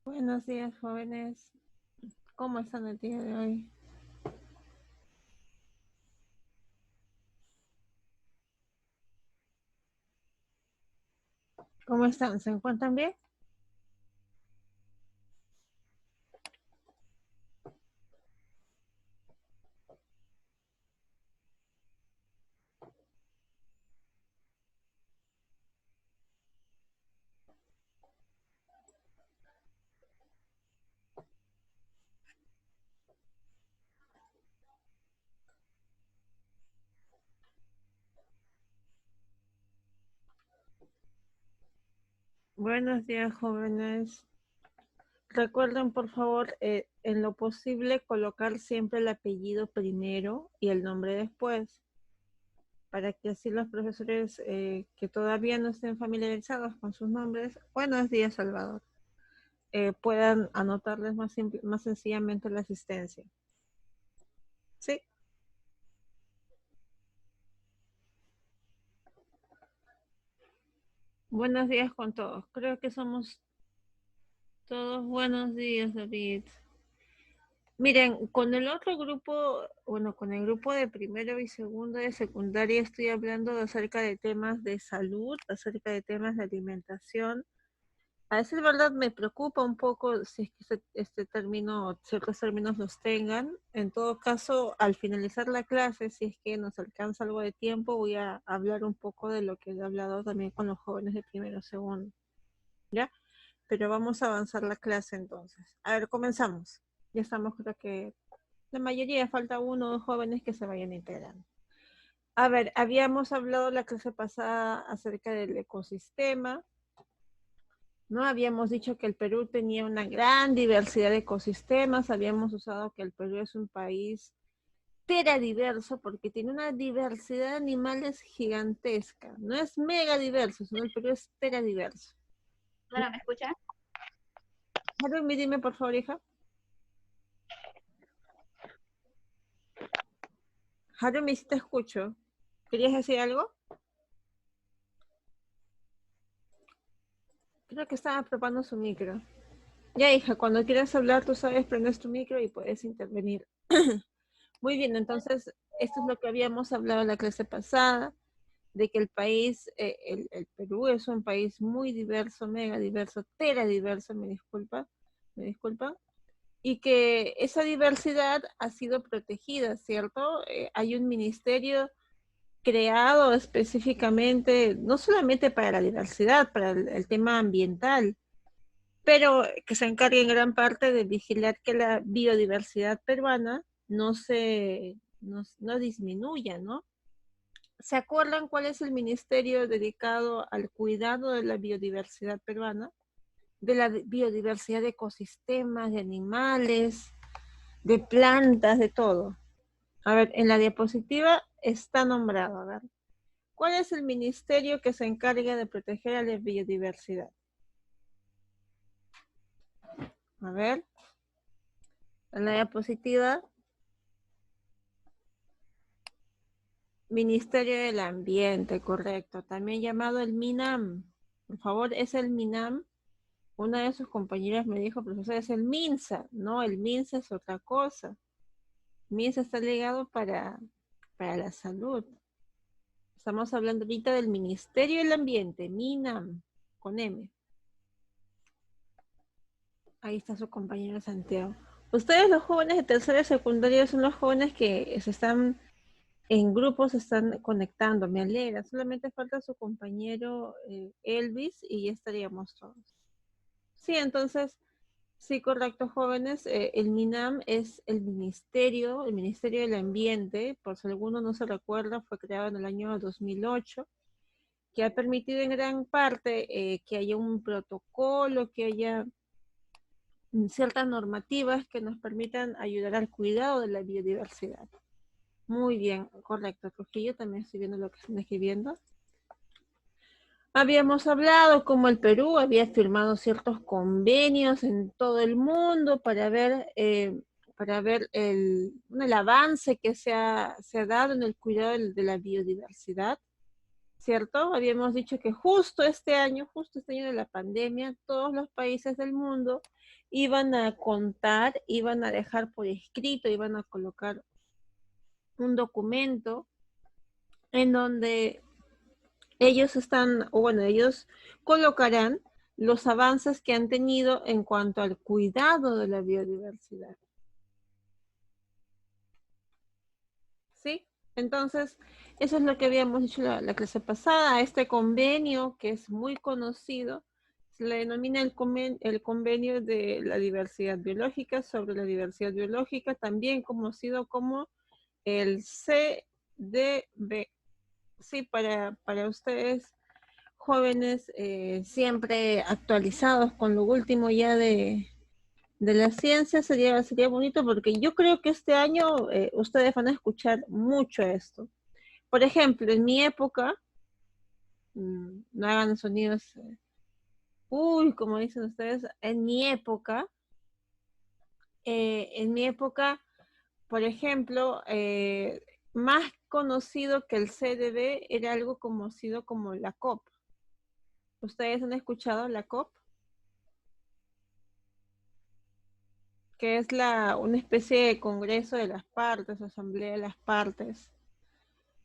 Buenos días, jóvenes. ¿Cómo están el día de hoy? ¿Cómo están? ¿Se encuentran bien? Buenos días, jóvenes. Recuerden, por favor, en lo posible, colocar siempre el apellido primero y el nombre después, para que así los profesores que todavía no estén familiarizados con sus nombres, buenos días, Salvador, puedan anotarles más sencillamente la asistencia. Sí, buenos días con todos. Creo que somos todos buenos días, David. Miren, con el otro grupo, bueno, con el grupo de primero y segundo de secundaria estoy hablando acerca de temas de salud, acerca de temas de alimentación. A veces, verdad, me preocupa un poco si es que este término, ciertos términos los tengan. En todo caso, al finalizar la clase, si es que nos alcanza algo de tiempo, voy a hablar un poco de lo que he hablado también con los jóvenes de primero y segundo, ¿ya? Pero vamos a avanzar la clase entonces. A ver, comenzamos. Ya estamos, creo que la mayoría, falta uno o dos jóvenes que se vayan integrando. A ver, habíamos hablado la clase pasada acerca del ecosistema, ¿no? Habíamos dicho que el Perú tenía una gran diversidad de ecosistemas, habíamos usado que el Perú es un país teradiverso porque tiene una diversidad de animales gigantesca. No es mega diverso, sino el Perú es teradiverso. Bueno, ¿me escuchan? Harumi, dime por favor, hija. Harumi, si te escucho. ¿Querías decir algo? Creo que estaba probando su micro. Ya, hija, cuando quieras hablar, tú sabes, prendes tu micro y puedes intervenir. Muy bien, entonces, esto es lo que habíamos hablado en la clase pasada, de que el país, el Perú es un país muy diverso, mega diverso, teradiverso, me disculpa, y que esa diversidad ha sido protegida, ¿cierto? Hay un ministerio creado específicamente, no solamente para la diversidad, para el tema ambiental, pero que se encarga en gran parte de vigilar que la biodiversidad peruana no disminuya, ¿no? ¿Se acuerdan cuál es el ministerio dedicado al cuidado de la biodiversidad peruana? De la biodiversidad de ecosistemas, de animales, de plantas, de todo. A ver, en la diapositiva está nombrado, a ver. ¿Cuál es el ministerio que se encarga de proteger a la biodiversidad? A ver, en la diapositiva, Ministerio del Ambiente, correcto. También llamado el MINAM. Por favor, es el MINAM. Una de sus compañeras me dijo, profesor, es el MINSA. No, el MINSA es otra cosa. MINSA está ligado para la salud. Estamos hablando ahorita del Ministerio del Ambiente, MINAM, con M. Ahí está su compañero Santiago. Ustedes, los jóvenes de tercera y secundaria, son los jóvenes que se están en grupos, se están conectando. Me alegra. Solamente falta su compañero Elvis y ya estaríamos todos. Sí, entonces, sí, correcto, jóvenes. El MINAM es el Ministerio del Ambiente, por si alguno no se recuerda, fue creado en el año 2008, que ha permitido en gran parte que haya un protocolo, que haya ciertas normativas que nos permitan ayudar al cuidado de la biodiversidad. Muy bien, correcto, Trujillo, también estoy viendo lo que están escribiendo. Habíamos hablado como el Perú había firmado ciertos convenios en todo el mundo para ver el avance que se ha dado en el cuidado de la biodiversidad. ¿cierto? Habíamos dicho que justo este año de la pandemia, todos los países del mundo iban a contar, iban a dejar por escrito, iban a colocar un documento en donde ellos colocarán los avances que han tenido en cuanto al cuidado de la biodiversidad. ¿Sí? Entonces, eso es lo que habíamos dicho la clase pasada. Este convenio, que es muy conocido, se le denomina el convenio de la diversidad biológica, sobre la diversidad biológica, también conocido como el CDB. Sí, para ustedes jóvenes siempre actualizados con lo último ya de la ciencia, sería bonito, porque yo creo que este año ustedes van a escuchar mucho esto. Por ejemplo, en mi época, no hagan sonidos, como dicen ustedes, en mi época, por ejemplo, más conocido que el CDB era algo conocido como la COP. ¿Ustedes han escuchado la COP? Que es una especie de congreso de las partes, asamblea de las partes.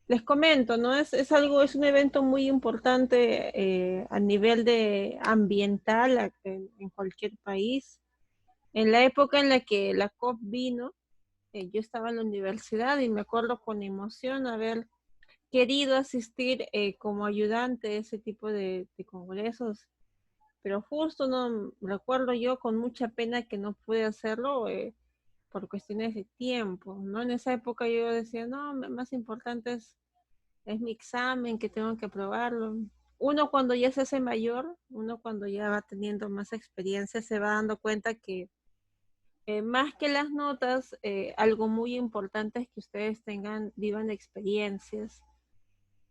Les comento, ¿no? Es un evento muy importante a nivel de ambiental en cualquier país. En la época en la que la COP vino, yo estaba en la universidad y me acuerdo con emoción haber querido asistir como ayudante a ese tipo de congresos, pero justo no recuerdo yo con mucha pena que no pude hacerlo por cuestiones de tiempo, ¿no? En esa época yo decía, no, más importante es mi examen, que tengo que aprobarlo. Uno cuando ya se hace mayor, uno cuando ya va teniendo más experiencia, se va dando cuenta que más que las notas, algo muy importante es que ustedes vivan experiencias.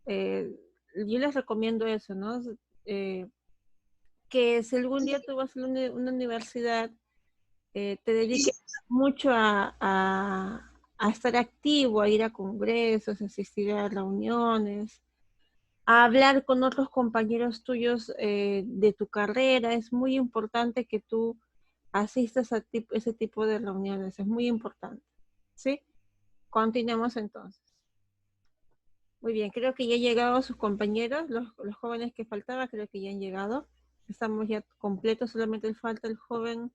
Yo les recomiendo eso, ¿no? Que si algún día tú vas a una universidad, te dediques mucho a estar activo, a ir a congresos, a asistir a reuniones, a hablar con otros compañeros tuyos de tu carrera. Es muy importante que tú asistas a ese tipo de reuniones, es muy importante. ¿Sí? Continuemos entonces. Muy bien, creo que ya han llegado sus compañeros, los jóvenes que faltaban, creo que ya han llegado. Estamos ya completos, solamente falta el joven.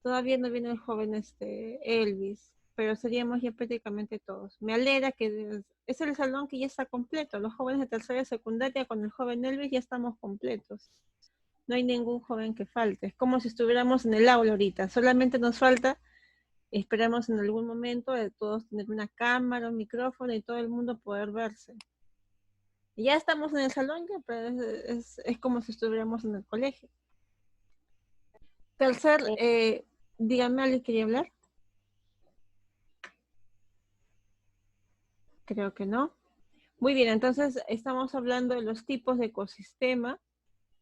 Todavía no viene el joven Elvis, pero seríamos ya prácticamente todos. Me alegra que es el salón que ya está completo. Los jóvenes de tercera y secundaria con el joven Elvis ya estamos completos. No hay ningún joven que falte. Es como si estuviéramos en el aula ahorita. Solamente nos falta, esperamos en algún momento de todos tener una cámara, un micrófono y todo el mundo poder verse. Ya estamos en el salón, ya, pero es como si estuviéramos en el colegio. Tercer, dígame, ¿alguien quería hablar? Creo que no. Muy bien, entonces estamos hablando de los tipos de ecosistema,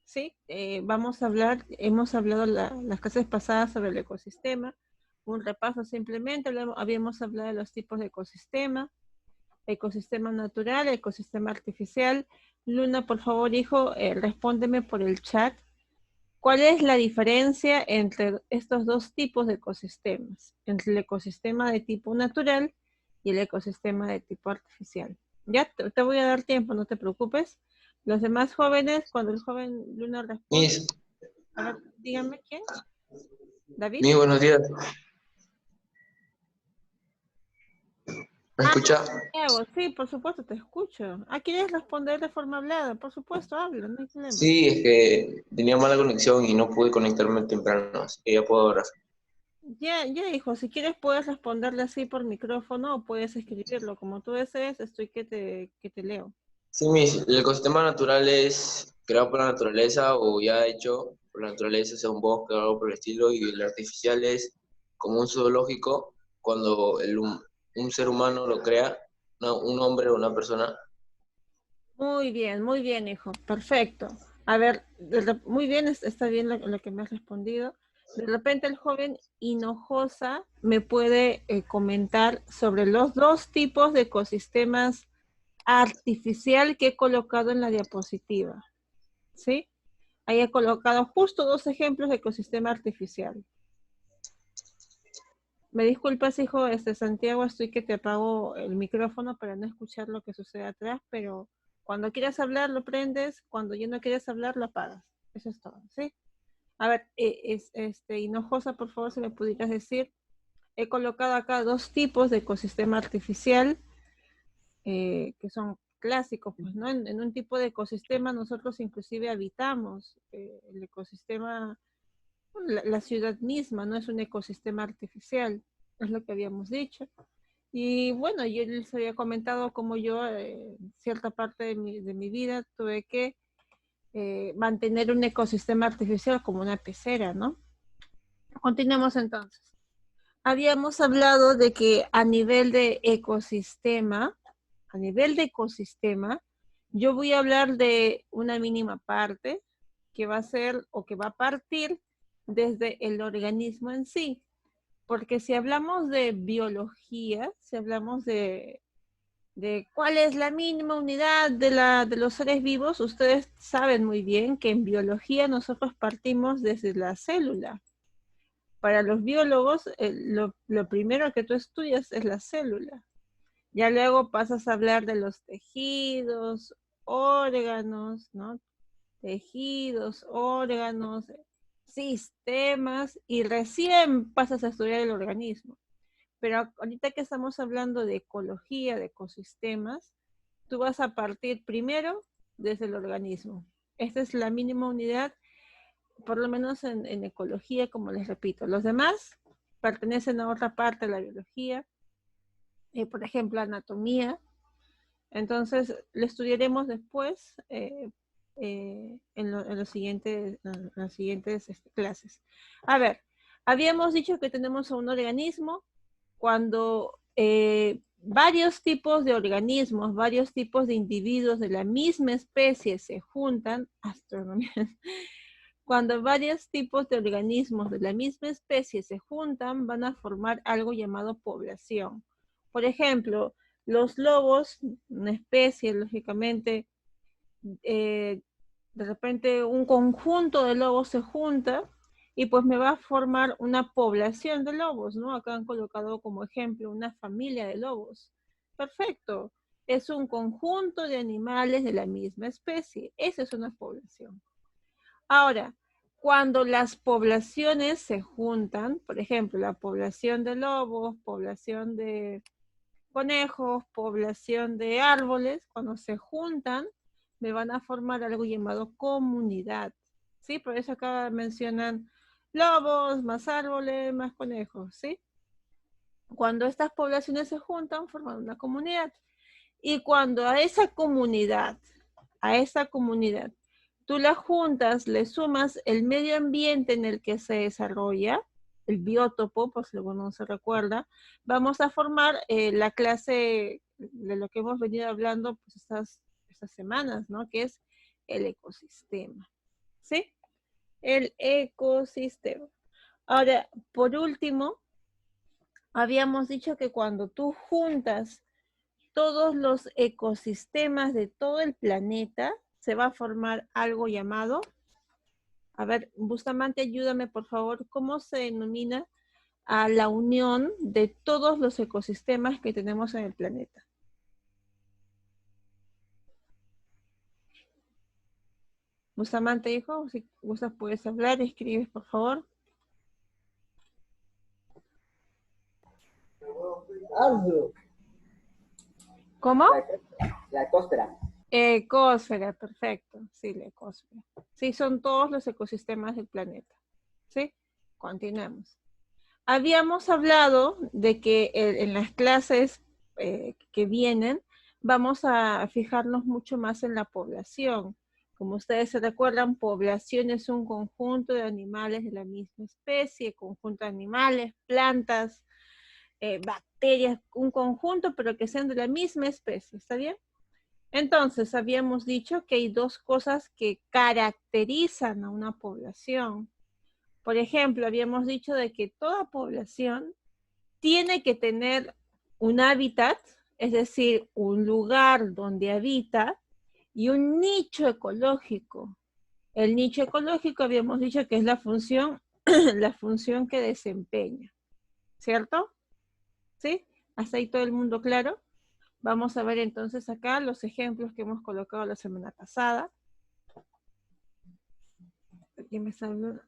¿sí? Hemos hablado las clases pasadas sobre el ecosistema, un repaso simplemente, habíamos hablado de los tipos de ecosistema natural, ecosistema artificial. Luna, por favor, hijo, respóndeme por el chat. ¿Cuál es la diferencia entre estos dos tipos de ecosistemas? Entre el ecosistema de tipo natural y el ecosistema de tipo artificial. Ya te voy a dar tiempo, no te preocupes. Los demás jóvenes, cuando el joven Luna responde, Miss, a ver, díganme quién. ¿David? Miss, buenos días. ¿Me escucha? Santiago, sí, por supuesto, te escucho. ¿Quieres responder de forma hablada? Por supuesto, habla, no hay problema. Sí, es que tenía mala conexión y no pude conectarme temprano, así que ya puedo ahora. Ya, hijo, si quieres puedes responderle así por micrófono o puedes escribirlo, como tú desees, estoy que te leo. Sí, Miss, el ecosistema natural es creado por la naturaleza o ya hecho por la naturaleza, sea un bosque o algo por el estilo, y el artificial es como un zoológico cuando un ser humano lo crea, un hombre o una persona. Muy bien, hijo, perfecto. A ver, muy bien, está bien lo que me has respondido. De repente el joven Hinojosa me puede comentar sobre los dos tipos de ecosistemas artificial que he colocado en la diapositiva, ¿sí? Ahí he colocado justo 2 ejemplos de ecosistema artificial. Me disculpas, hijo, Santiago, estoy que te apago el micrófono para no escuchar lo que sucede atrás, pero cuando quieras hablar lo prendes, cuando ya no quieres hablar lo apagas. Eso es todo, ¿sí? A ver, Hinojosa, por favor, si me pudieras decir, he colocado acá 2 tipos de ecosistema artificial que son clásicos, pues, ¿no? En un tipo de ecosistema nosotros inclusive habitamos el ecosistema, la ciudad misma, no es un ecosistema artificial, es lo que habíamos dicho. Y bueno, yo les había comentado como yo, cierta parte de mi vida, tuve que mantener un ecosistema artificial como una pecera, ¿no? Continuemos entonces. Habíamos hablado de que a nivel de ecosistema, yo voy a hablar de una mínima parte que va a ser o que va a partir desde el organismo en sí. Porque si hablamos de biología, si hablamos de cuál es la mínima unidad de los seres vivos, ustedes saben muy bien que en biología nosotros partimos desde la célula. Para los biólogos, lo primero que tú estudias es la célula. Ya luego pasas a hablar de los tejidos, órganos, ¿no? Tejidos, órganos, sistemas, y recién pasas a estudiar el organismo. Pero ahorita que estamos hablando de ecología, de ecosistemas, tú vas a partir primero desde el organismo. Esta es la mínima unidad, por lo menos en ecología, como les repito. Los demás pertenecen a otra parte de la biología, por ejemplo, anatomía. Entonces, lo estudiaremos después en las siguientes clases. A ver, habíamos dicho que tenemos un organismo cuando varios tipos de organismos, varios tipos de individuos de la misma especie se juntan, astronomía, cuando varios tipos de organismos de la misma especie se juntan, van a formar algo llamado población. Por ejemplo, los lobos, una especie, lógicamente, de repente un conjunto de lobos se junta y pues me va a formar una población de lobos, ¿no? Acá han colocado como ejemplo una familia de lobos. Perfecto. Es un conjunto de animales de la misma especie. Esa es una población. Ahora, cuando las poblaciones se juntan, por ejemplo, la población de lobos, población de conejos, población de árboles, cuando se juntan, me van a formar algo llamado comunidad. ¿Sí? Por eso acá mencionan lobos, más árboles, más conejos, ¿sí? Cuando estas poblaciones se juntan, forman una comunidad. Y cuando a esa comunidad, tú la juntas, le sumas el medio ambiente en el que se desarrolla, el biótopo, pues si alguno no se recuerda, vamos a formar la clase de lo que hemos venido hablando pues estas semanas, ¿no? Que es el ecosistema, ¿sí? El ecosistema. Ahora, por último, habíamos dicho que cuando tú juntas todos los ecosistemas de todo el planeta, se va a formar algo llamado, a ver, Bustamante, ayúdame por favor, ¿cómo se denomina a la unión de todos los ecosistemas que tenemos en el planeta? Bustamante, hijo, si gustas puedes hablar, escribes por favor. ¿Cómo? La ecosfera. Ecosfera, perfecto. Sí, la ecosfera. Sí, son todos los ecosistemas del planeta. ¿Sí? Continuemos. Habíamos hablado de que en las clases que vienen vamos a fijarnos mucho más en la población. Como ustedes se recuerdan, población es un conjunto de animales de la misma especie, conjunto de animales, plantas, bacterias, un conjunto, pero que sean de la misma especie, ¿está bien? Entonces, habíamos dicho que hay 2 cosas que caracterizan a una población. Por ejemplo, habíamos dicho de que toda población tiene que tener un hábitat, es decir, un lugar donde habita, y un nicho ecológico. El nicho ecológico habíamos dicho que es la función, la función que desempeña, ¿cierto? ¿Sí? ¿Hasta ahí todo el mundo claro? Vamos a ver entonces acá los ejemplos que hemos colocado la semana pasada. Aquí me salió.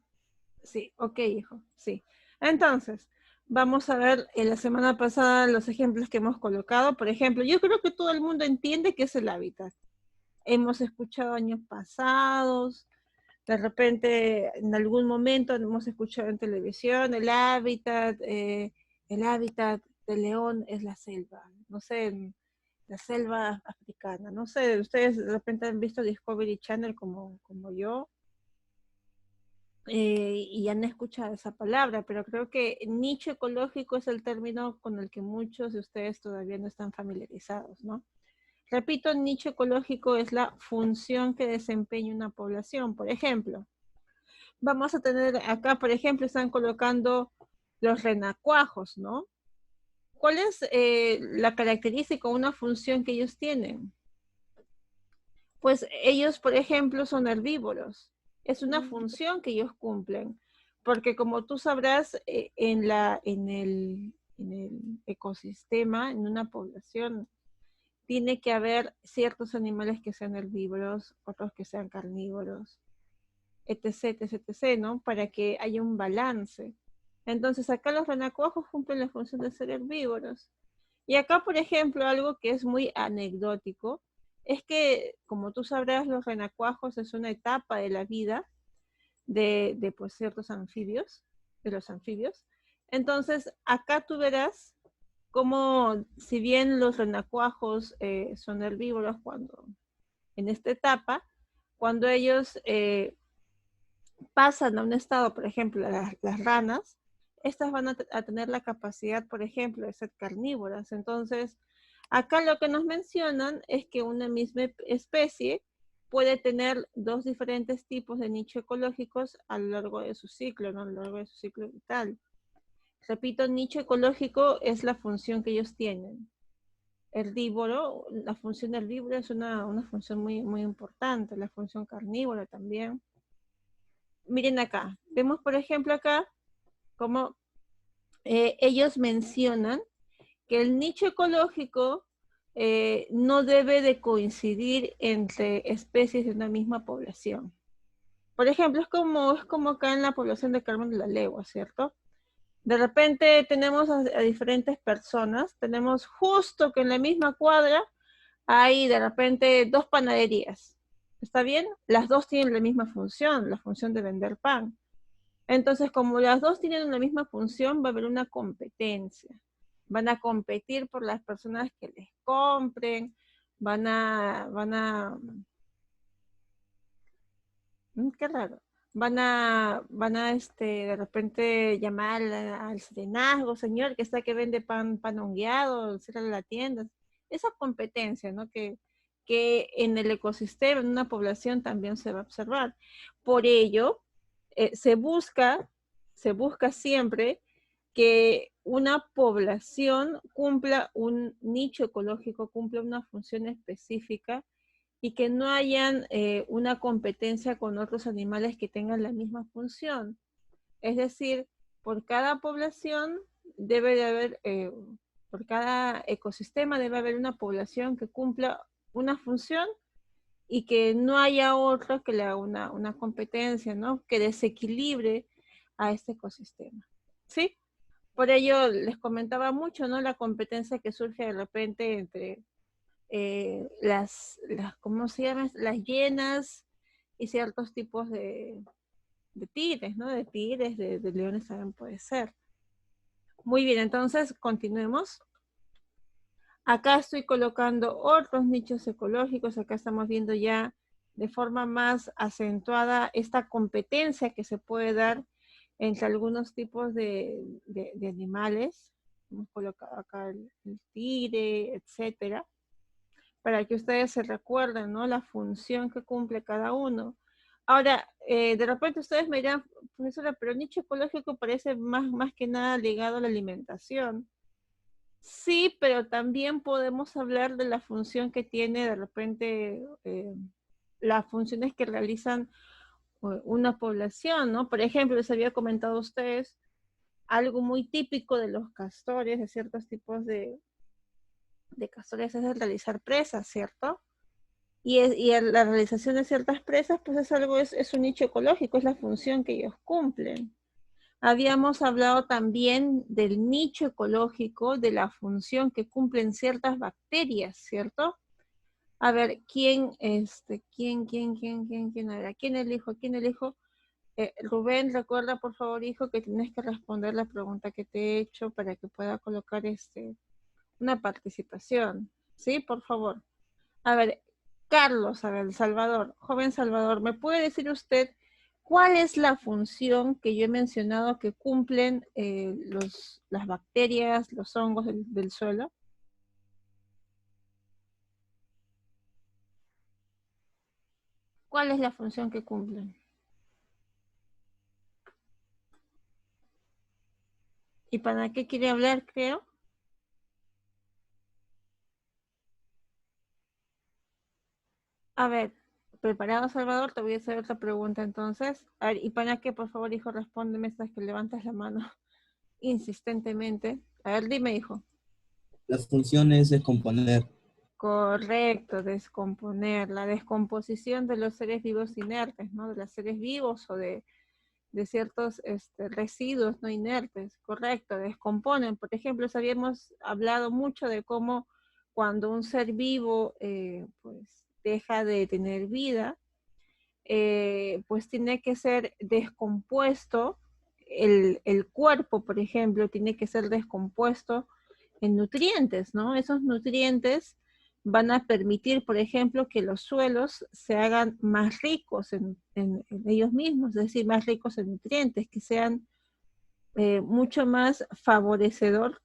Sí, ok, hijo, sí. Entonces, vamos a ver en la semana pasada los ejemplos que hemos colocado. Por ejemplo, yo creo que todo el mundo entiende qué es el hábitat. Hemos escuchado años pasados, de repente en algún momento hemos escuchado en televisión el hábitat del león es la selva, no sé, la selva africana, no sé, ustedes de repente han visto Discovery Channel como yo, y han escuchado esa palabra, pero creo que nicho ecológico es el término con el que muchos de ustedes todavía no están familiarizados, ¿no? Repito, nicho ecológico es la función que desempeña una población. Por ejemplo, vamos a tener acá, por ejemplo, están colocando los renacuajos, ¿no? ¿Cuál es la característica o una función que ellos tienen? Pues ellos, por ejemplo, son herbívoros. Es una función que ellos cumplen. Porque como tú sabrás, en el ecosistema, en una población, tiene que haber ciertos animales que sean herbívoros, otros que sean carnívoros, etc, etc, etc, ¿no? Para que haya un balance. Entonces acá los renacuajos cumplen la función de ser herbívoros. Y acá, por ejemplo, algo que es muy anecdótico, es que, como tú sabrás, los renacuajos es una etapa de la vida de pues, ciertos anfibios, de los anfibios. Entonces, acá tú verás cómo, si bien los renacuajos son herbívoros cuando, en esta etapa, cuando ellos pasan a un estado, por ejemplo, las ranas, estas van a tener la capacidad, por ejemplo, de ser carnívoras. Entonces, acá lo que nos mencionan es que una misma especie puede tener dos diferentes tipos de nicho ecológicos a lo largo de su ciclo, ¿no? A lo largo de su ciclo vital. Repito, nicho ecológico es la función que ellos tienen. Herbívoro, la función herbívora es una función muy, muy importante, la función carnívora también. Miren acá, vemos por ejemplo acá como ellos mencionan que el nicho ecológico no debe de coincidir entre especies de una misma población. Por ejemplo, es como acá en la población de Carmen de la Legua, ¿cierto? De repente tenemos a diferentes personas, tenemos justo que en la misma cuadra hay de repente 2 panaderías. ¿Está bien? Las dos tienen la misma función, la función de vender pan. Entonces, como las dos tienen la misma función, va a haber una competencia. Van a competir por las personas que les compren, qué raro, de repente llamar al serenazgo, señor, que está que vende pan hongueado, cierra la tienda. Esa competencia, ¿no? Que en el ecosistema, en una población también se va a observar. Por ello, se busca siempre que una población cumpla un nicho ecológico, cumpla una función específica y que no hayan una competencia con otros animales que tengan la misma función. Es decir, por cada población debe de haber, por cada ecosistema debe haber una población que cumpla una función y que no haya otra que le haga una competencia, ¿no? Que desequilibre a este ecosistema. ¿Sí? Por ello les comentaba mucho, ¿no? La competencia que surge de repente entre ¿cómo se llama? Las hienas y ciertos tipos de tigres, ¿no? De tigres, de leones también puede ser. Muy bien, entonces continuemos. Acá estoy colocando otros nichos ecológicos, acá estamos viendo ya de forma más acentuada esta competencia que se puede dar entre algunos tipos de animales. Hemos colocado acá el tigre, etcétera, para que ustedes se recuerden, ¿no? La función que cumple cada uno. Ahora, de repente ustedes me dirán, profesora, pero el nicho ecológico parece más que nada ligado a la alimentación. Sí, pero también podemos hablar de la función que tiene de repente las funciones que realizan una población, ¿no? Por ejemplo, les había comentado a ustedes algo muy típico de los castores, de ciertos tipos de castores, es el realizar presas, ¿cierto? Y la realización de ciertas presas, pues es algo, es un nicho ecológico, es la función que ellos cumplen. Habíamos hablado también del nicho ecológico, de la función que cumplen ciertas bacterias, ¿cierto? A ver, a ver, ¿a quién elijo? ¿A quién elijo? Rubén, recuerda por favor, hijo, que tienes que responder la pregunta que te he hecho para que pueda colocar una participación. ¿Sí? Por favor. A ver, Carlos, a ver, Salvador, joven Salvador, ¿me puede decir usted cuál es la función que yo he mencionado que cumplen las bacterias, los hongos del suelo? ¿Cuál es la función que cumplen? ¿Y para qué quiere hablar, creo? A ver, preparado, Salvador, te voy a hacer otra pregunta entonces. A ver, ¿y para qué, por favor, hijo, respóndeme estas que levantas la mano insistentemente? A ver, dime, hijo. La función es descomponer. Correcto, descomponer, la descomposición de los seres vivos inertes, ¿no? De los seres vivos o de ciertos residuos no inertes, correcto, descomponen. Por ejemplo, habíamos hablado mucho de cómo cuando un ser vivo pues deja de tener vida, pues tiene que ser descompuesto, el cuerpo, por ejemplo, tiene que ser descompuesto en nutrientes, ¿no? Esos nutrientes van a permitir, por ejemplo, que los suelos se hagan más ricos en ellos mismos, es decir, más ricos en nutrientes, que sean mucho más favorecedor,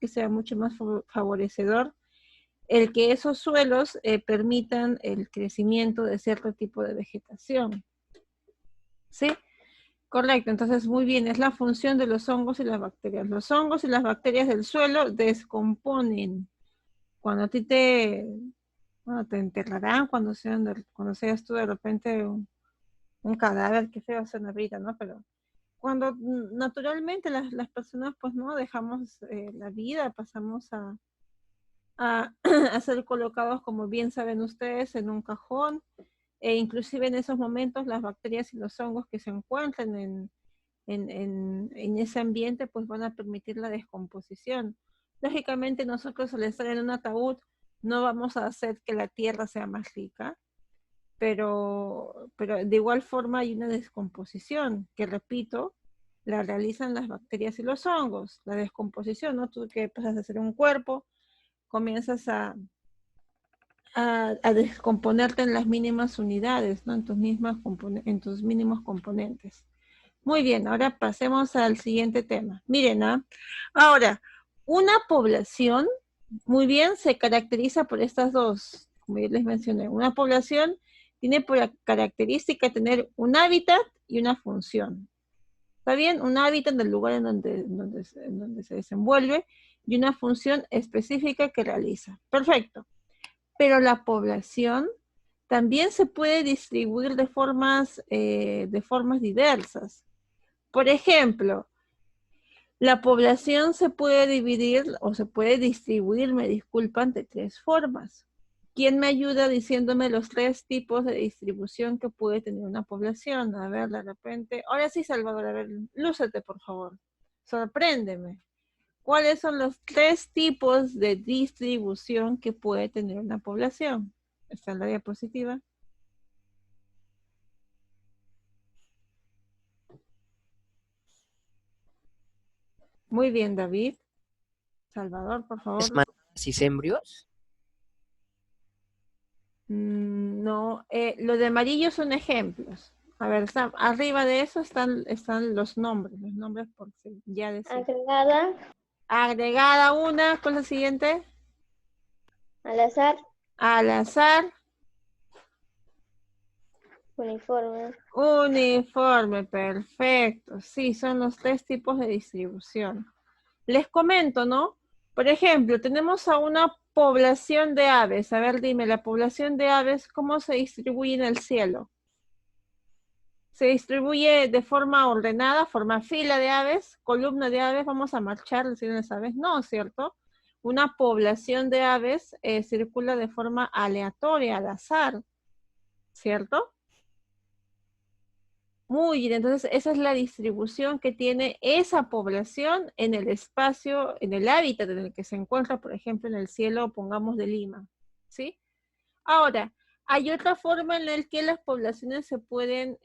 el que esos suelos permitan el crecimiento de cierto tipo de vegetación. ¿Sí? Correcto, entonces muy bien, es la función de los hongos y las bacterias. Los hongos y las bacterias del suelo descomponen. Cuando a ti te enterrarán, cuando seas tú de repente un cadáver, qué feo suena ahorita, ¿no? Pero cuando naturalmente las personas pues no dejamos la vida, pasamos a ser colocados, como bien saben ustedes, en un cajón, e inclusive en esos momentos las bacterias y los hongos que se encuentran en ese ambiente pues van a permitir la descomposición. Lógicamente nosotros al estar en un ataúd no vamos a hacer que la tierra sea más rica, pero de igual forma hay una descomposición que, repito, la realizan las bacterias y los hongos. La descomposición, ¿no? Tú que pasas de ser un cuerpo, comienzas a descomponerte en las mínimas unidades, ¿no? En tus mínimos componentes. Muy bien, ahora pasemos al siguiente tema. Miren, ahora, una población, muy bien, se caracteriza por estas dos, como ya les mencioné. Una población tiene por característica tener un hábitat y una función. ¿Está bien? Un hábitat del lugar en donde se desenvuelve y una función específica que realiza. Perfecto. Pero la población también se puede distribuir de formas diversas. Por ejemplo, la población se puede dividir o se puede distribuir, me disculpan, de tres formas. ¿Quién me ayuda diciéndome los tres tipos de distribución que puede tener una población? A ver, de repente. Ahora sí, Salvador, a ver, lúcete, por favor. Sorpréndeme. ¿Cuáles son los tres tipos de distribución que puede tener una población? Está en la diapositiva. Muy bien, David. Salvador, por favor. ¿Y embrios? No, lo de amarillo son ejemplos. A ver, arriba de eso están los nombres por sí, ya decía. Agregada. Agregada una, ¿cuál es la siguiente? Al azar. Al azar. Uniforme. Uniforme, perfecto. Sí, son los tres tipos de distribución. Les comento, ¿no? Por ejemplo, tenemos a una población de aves. A ver, dime, la población de aves, ¿cómo se distribuye en el cielo? Se distribuye de forma ordenada, forma fila de aves, columna de aves, vamos a marchar, decir las aves. No, ¿cierto? Una población de aves circula de forma aleatoria, al azar, ¿cierto? Muy bien, entonces esa es la distribución que tiene esa población en el espacio, en el hábitat en el que se encuentra, por ejemplo, en el cielo, pongamos de Lima, ¿sí? Ahora, hay otra forma en la que las poblaciones se pueden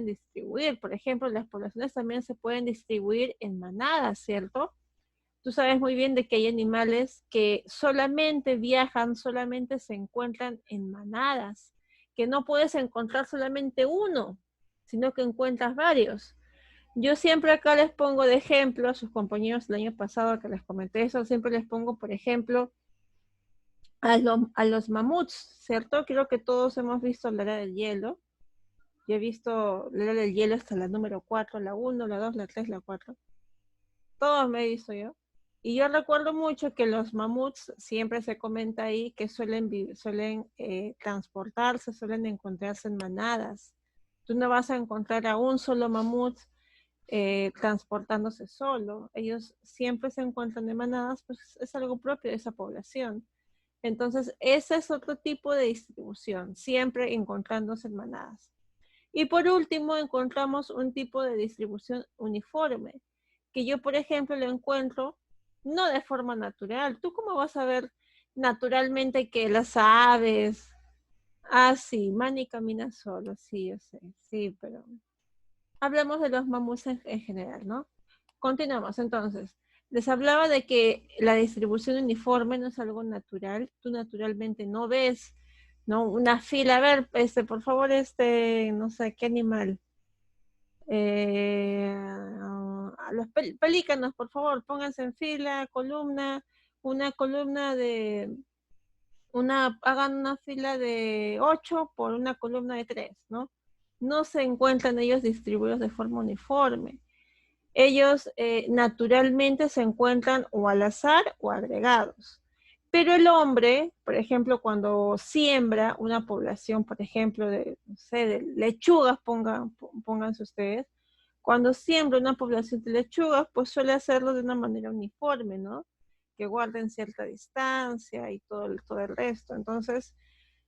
distribuir. Por ejemplo, las poblaciones también se pueden distribuir en manadas, ¿cierto? Tú sabes muy bien de que hay animales que solamente viajan, solamente se encuentran en manadas, que no puedes encontrar solamente uno, sino que encuentras varios. Yo siempre acá les pongo de ejemplo a sus compañeros el año pasado que les comenté eso, siempre les pongo, por ejemplo, a los mamuts, ¿cierto? Creo que todos hemos visto la era del hielo. Yo he visto la era del hielo hasta la número 4, la 1, la 2, la 3, la 4. Todos me he visto yo. Y yo recuerdo mucho que los mamuts, siempre se comenta ahí, que suelen transportarse, suelen encontrarse en manadas. Tú no vas a encontrar a un solo mamut transportándose solo. Ellos siempre se encuentran en manadas, pues es algo propio de esa población. Entonces, ese es otro tipo de distribución, siempre encontrándose en manadas. Y por último, encontramos un tipo de distribución uniforme, que yo, por ejemplo, lo encuentro no de forma natural. ¿Tú cómo vas a ver naturalmente que las aves... Ah, sí, Manny camina solo, sí, yo sé, sí, pero hablamos de los mamuts en general, ¿no? Continuamos, entonces. Les hablaba de que la distribución uniforme no es algo natural. Tú naturalmente no ves, ¿no? Una fila. A ver, por favor, no sé, ¿qué animal? A los pelícanos, por favor, pónganse en fila, una columna de, hagan una fila de 8 por una columna de 3, ¿no? No se encuentran ellos distribuidos de forma uniforme. Ellos naturalmente se encuentran o al azar o agregados. Pero el hombre, por ejemplo, cuando siembra una población, por ejemplo, de, no sé, de lechugas, pónganse ustedes, cuando siembra una población de lechugas, pues suele hacerlo de una manera uniforme, ¿no? Que guarden cierta distancia y todo el resto. Entonces,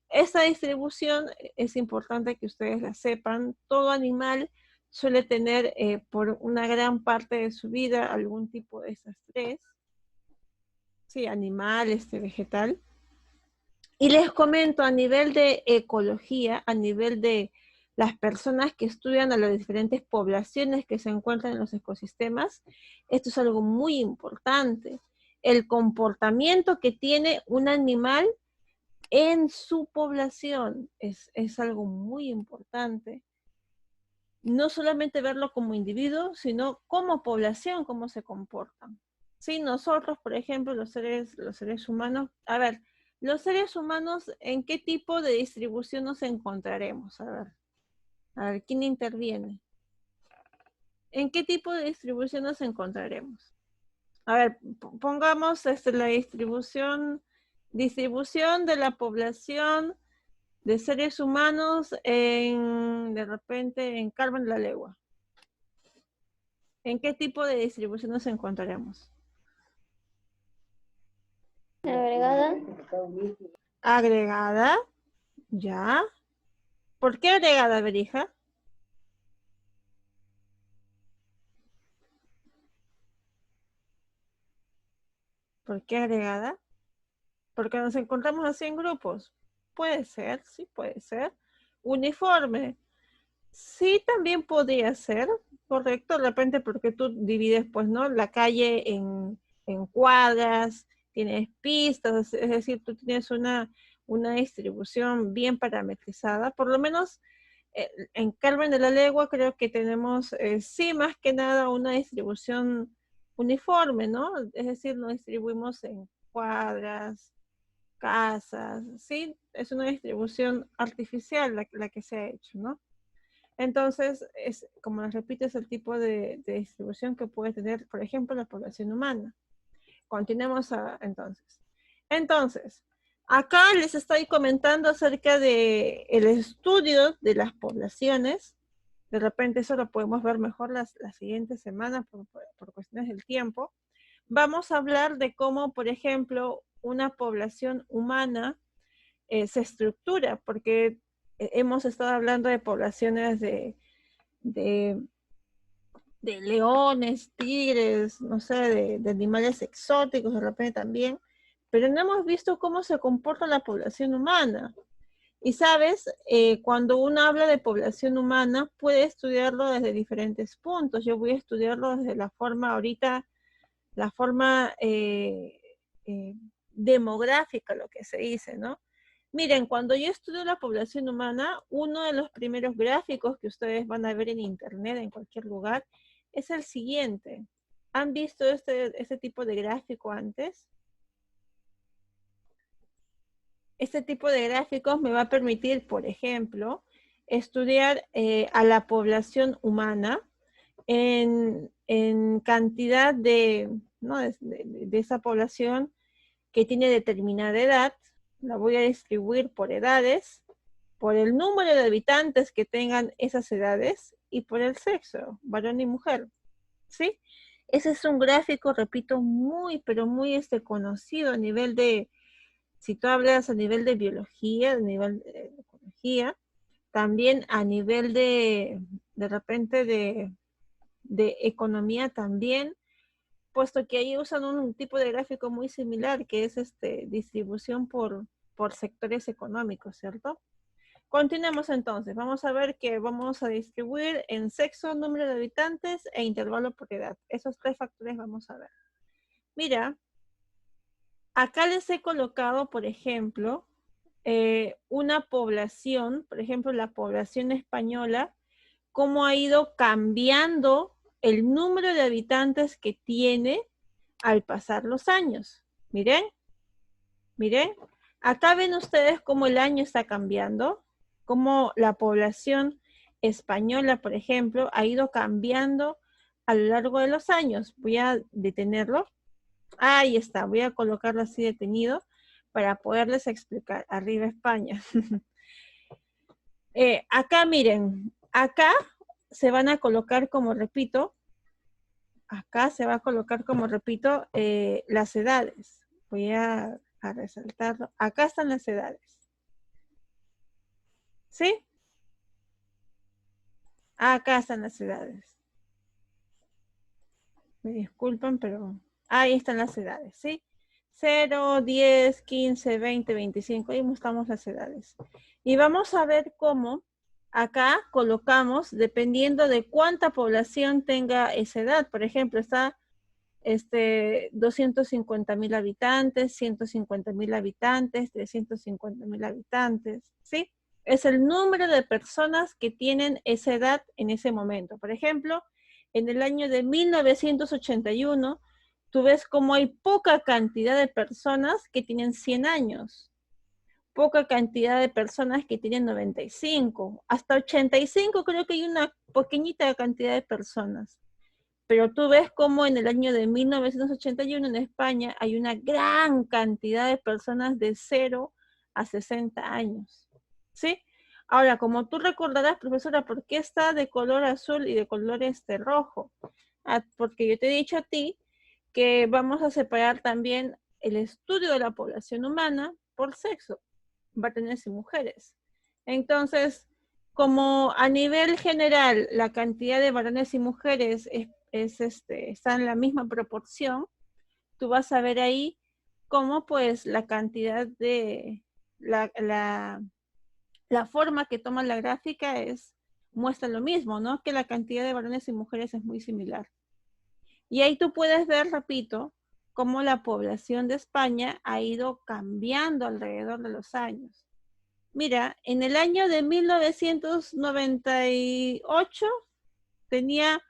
esta distribución es importante que ustedes la sepan. Todo animal suele tener por una gran parte de su vida algún tipo de esas tres, sí, animal, vegetal. Y les comento a nivel de ecología, a nivel de las personas que estudian a las diferentes poblaciones que se encuentran en los ecosistemas, esto es algo muy importante. El comportamiento que tiene un animal en su población es algo muy importante. No solamente verlo como individuo, sino como población, cómo se comportan. Sí, nosotros, por ejemplo, los seres humanos, a ver, los seres humanos, ¿en qué tipo de distribución nos encontraremos? A ver, ¿quién interviene? ¿En qué tipo de distribución nos encontraremos? A ver, pongamos la distribución de la población de seres humanos de repente en Carmen de la Legua. ¿En qué tipo de distribución nos encontraremos? Agregada. Agregada, ya. ¿Por qué agregada, Berija? ¿Por qué agregada? Porque nos encontramos así en grupos. Puede ser, sí puede ser. Uniforme. Sí, también podría ser, correcto, de repente porque tú divides, pues, ¿no? La calle en cuadras, tienes pistas, es decir, tú tienes una distribución bien parametrizada. Por lo menos en Carmen de la Legua creo que tenemos, sí, más que nada una distribución uniforme, ¿no? Es decir, nos distribuimos en cuadras, casas, ¿sí? Es una distribución artificial la que se ha hecho, ¿no? Entonces, como les repito, es el tipo de distribución que puede tener, por ejemplo, la población humana. continuemos entonces. Entonces, acá les estoy comentando acerca de el estudio de las poblaciones. De repente eso lo podemos ver mejor las siguientes semanas por cuestiones del tiempo. Vamos a hablar de cómo, por ejemplo, una población humana se estructura, porque hemos estado hablando de poblaciones de leones, tigres, no sé, de animales exóticos de repente también, pero no hemos visto cómo se comporta la población humana. Y sabes, cuando uno habla de población humana, puede estudiarlo desde diferentes puntos. Yo voy a estudiarlo desde la forma ahorita, la forma demográfica, lo que se dice, ¿no? Miren, cuando yo estudio la población humana, uno de los primeros gráficos que ustedes van a ver en internet, en cualquier lugar, es el siguiente. ¿Han visto este tipo de gráfico antes? Este tipo de gráficos me va a permitir, por ejemplo, estudiar a la población humana en cantidad ¿no? de esa población que tiene determinada edad. La voy a distribuir por edades, por el número de habitantes que tengan esas edades y por el sexo, varón y mujer, ¿sí? Ese es un gráfico, repito, muy, pero muy conocido a nivel de, si tú hablas a nivel de biología, a nivel de ecología, también a nivel de repente de economía también, puesto que ahí usan un tipo de gráfico muy similar, que es distribución por sectores económicos, ¿cierto? Continuemos entonces. Vamos a ver que vamos a distribuir en sexo, número de habitantes e intervalo por edad. Esos tres factores vamos a ver. Mira, acá les he colocado, por ejemplo, una población, por ejemplo, la población española, cómo ha ido cambiando el número de habitantes que tiene al pasar los años. Miren, miren, acá ven ustedes cómo el año está cambiando, cómo la población española, por ejemplo, ha ido cambiando a lo largo de los años. Voy a detenerlo. Ahí está, voy a colocarlo así detenido para poderles explicar. Arriba España. Acá miren, acá se van a colocar, como repito, acá se va a colocar, como repito, las edades. Voy a resaltarlo. Acá están las edades. ¿Sí? Acá están las edades. Me disculpan, pero ahí están las edades, ¿sí? 0, 10, 15, 20, 25. Ahí mostramos las edades. Y vamos a ver cómo acá colocamos, dependiendo de cuánta población tenga esa edad. Por ejemplo, está 250,000 habitantes, 150,000 habitantes, 350,000 habitantes, ¿sí? Es el número de personas que tienen esa edad en ese momento. Por ejemplo, en el año de 1981, tú ves cómo hay poca cantidad de personas que tienen 100 años. Poca cantidad de personas que tienen 95. Hasta 85 creo que hay una pequeñita cantidad de personas. Pero tú ves cómo en el año de 1981 en España hay una gran cantidad de personas de 0 a 60 años. ¿Sí? Ahora, como tú recordarás, profesora, ¿por qué está de color azul y de color rojo? Porque yo te he dicho a ti que vamos a separar también el estudio de la población humana por sexo, varones y mujeres. Entonces, como a nivel general la cantidad de varones y mujeres está en la misma proporción, tú vas a ver ahí cómo pues la cantidad de la forma que toma la gráfica muestra lo mismo, ¿no? Que la cantidad de varones y mujeres es muy similar. Y ahí tú puedes ver, repito, cómo la población de España ha ido cambiando alrededor de los años. Mira, en el año de 1998 tenía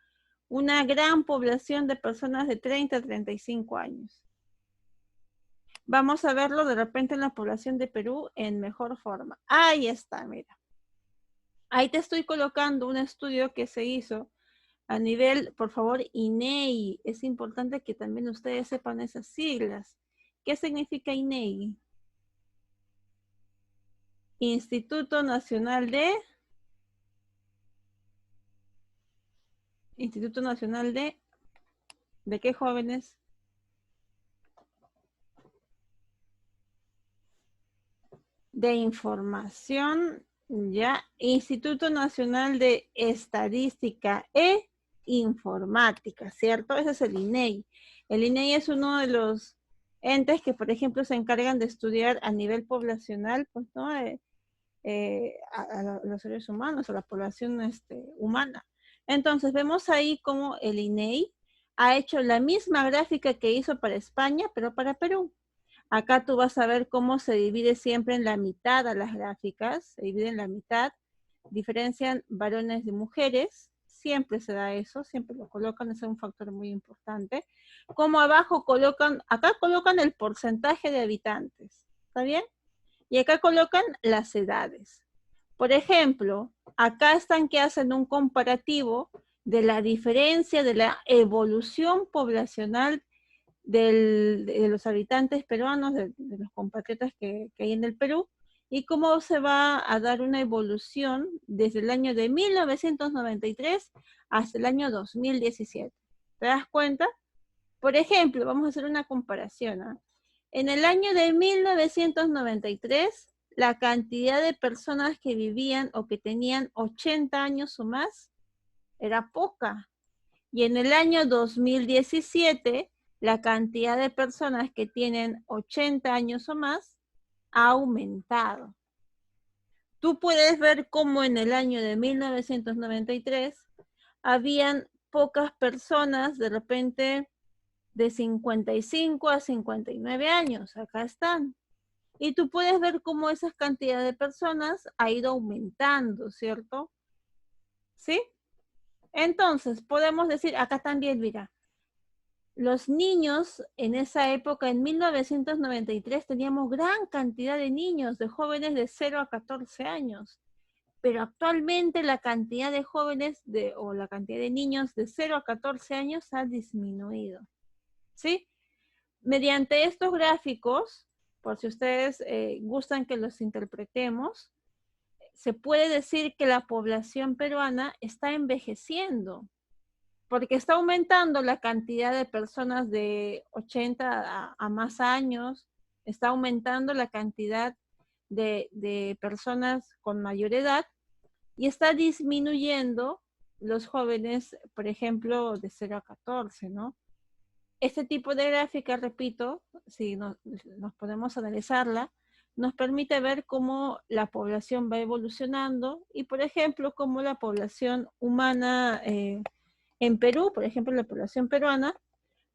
una gran población de personas de 30 a 35 años. Vamos a verlo de repente en la población de Perú en mejor forma. Ahí está, mira. Ahí te estoy colocando un estudio que se hizo A nivel, por favor, INEI. Es importante que también ustedes sepan esas siglas. ¿Qué significa INEI? Instituto Nacional de... Instituto Nacional de... ¿De qué jóvenes? De Información, ya. Instituto Nacional de Estadística e Informática, ¿cierto? Ese es el INEI. El INEI es uno de los entes que, por ejemplo, se encargan de estudiar a nivel poblacional, pues, ¿no? A los seres humanos, a la población humana. Entonces, vemos ahí cómo el INEI ha hecho la misma gráfica que hizo para España, pero para Perú. Acá tú vas a ver cómo se divide siempre en la mitad a las gráficas, se divide en la mitad, diferencian varones de mujeres, siempre se da eso, siempre lo colocan, ese es un factor muy importante. Como abajo colocan, acá colocan el porcentaje de habitantes, ¿está bien? Y acá colocan las edades. Por ejemplo, acá están que hacen un comparativo de la diferencia de la evolución poblacional de los habitantes peruanos, de los compatriotas que hay en el Perú, y cómo se va a dar una evolución desde el año de 1993 hasta el año 2017. ¿Te das cuenta? Por ejemplo, vamos a hacer una comparación, ¿eh? En el año de 1993, la cantidad de personas que vivían o que tenían 80 años o más era poca. Y en el año 2017, la cantidad de personas que tienen 80 años o más ha aumentado. Tú puedes ver cómo en el año de 1993 habían pocas personas, de repente de 55 a 59 años, acá están. Y tú puedes ver cómo esa cantidad de personas ha ido aumentando, ¿cierto? ¿Sí? Entonces, podemos decir, acá también, mira, los niños en esa época, en 1993, teníamos gran cantidad de niños, de jóvenes de 0 a 14 años. Pero actualmente la cantidad de jóvenes o la cantidad de niños de 0 a 14 años ha disminuido. ¿Sí? Mediante estos gráficos, por si ustedes gustan que los interpretemos, se puede decir que la población peruana está envejeciendo, porque está aumentando la cantidad de personas de 80 a más años, está aumentando la cantidad de personas con mayor edad y está disminuyendo los jóvenes, por ejemplo, de 0 a 14, ¿no? Este tipo de gráfica, repito, si nos podemos analizarla, nos permite ver cómo la población va evolucionando y, por ejemplo, cómo la población humana en Perú, por ejemplo, la población peruana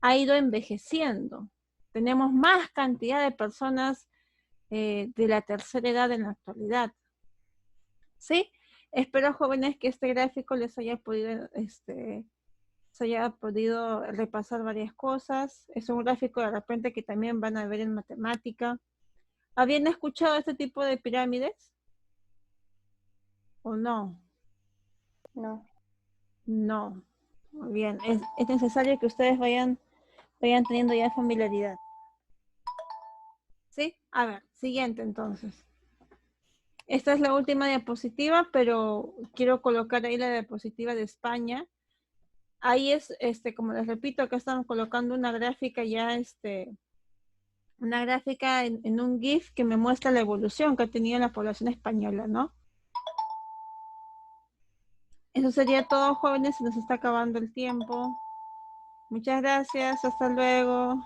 ha ido envejeciendo. Tenemos más cantidad de personas de la tercera edad en la actualidad. ¿Sí? Espero, jóvenes, que este gráfico les haya podido se haya podido repasar varias cosas. Es un gráfico de repente que también van a ver en matemática. ¿Habían escuchado este tipo de pirámides? ¿O no? No. No. Muy bien. Es necesario que ustedes vayan teniendo ya familiaridad. ¿Sí? A ver, siguiente entonces. Esta es la última diapositiva, pero quiero colocar ahí la diapositiva de España. Ahí es, como les repito, acá estamos colocando una gráfica ya, una gráfica en un GIF que me muestra la evolución que ha tenido la población española, ¿no? Eso sería todo, jóvenes, se nos está acabando el tiempo. Muchas gracias, hasta luego.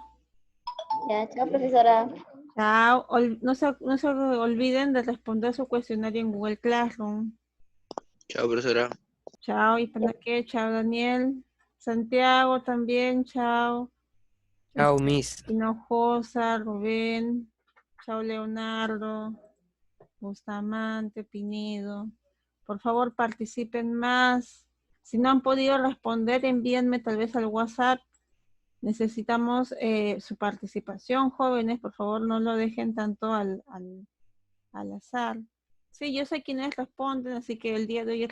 Ya, chao, profesora. Chao. No se olviden de responder su cuestionario en Google Classroom. Chao, profesora. Chao, y qué, chao, Daniel. Santiago también, chao. Chao, Miss. Hinojosa, Rubén, chao, Leonardo, Bustamante, Pinedo. Por favor, participen más. Si no han podido responder, envíenme tal vez al WhatsApp. Necesitamos su participación, jóvenes. Por favor, no lo dejen tanto al azar. Sí, yo sé quiénes responden, así que el día de hoy